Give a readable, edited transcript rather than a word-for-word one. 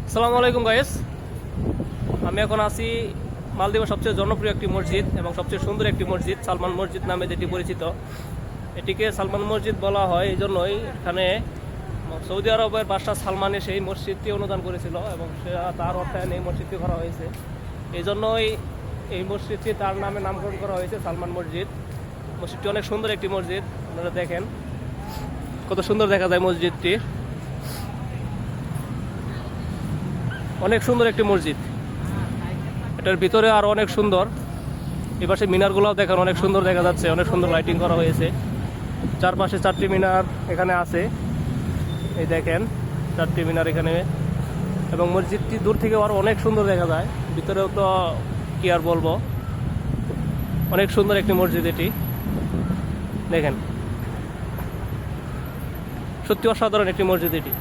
আসসালামু আলাইকুম গাইস। আমি এখন আছি মালদ্বীপের সবচেয়ে জনপ্রিয় একটি মসজিদ এবং সবচেয়ে সুন্দর একটি মসজিদ, সালমান মসজিদ নামে যেটি পরিচিত। এটিকে সালমান মসজিদ বলা হয় এই জন্যই, এখানে সৌদি আরবের বাদশাহ সালমানের সেই মসজিদটি অনুদান করেছিল এবং তার অর্থায়নে এই মসজিদটি করা হয়েছে। এই জন্যই এই মসজিদটি তার নামে নামকরণ করা হয়েছে সালমান মসজিদ। মসজিদটি অনেক সুন্দর একটি মসজিদ, আপনারা দেখেন কত সুন্দর দেখা যায় মসজিদটি। অনেক সুন্দর একটি মসজিদ, এটার ভিতরে আরো অনেক সুন্দর। এপাশে মিনারগুলোও দেখেন অনেক সুন্দর দেখা যাচ্ছে, অনেক সুন্দর লাইটিং করা হয়েছে। চারপাশে 4টি মিনার এখানে আছে, এই দেখেন 4টি মিনার এখানে। এবং মসজিদটি দূর থেকে আরো অনেক সুন্দর দেখা যায়, ভিতরেও তো কি আর বলবো, অনেক সুন্দর একটি মসজিদ এটি। দেখেন সত্যি অসাধারণ একটি মসজিদ এটি।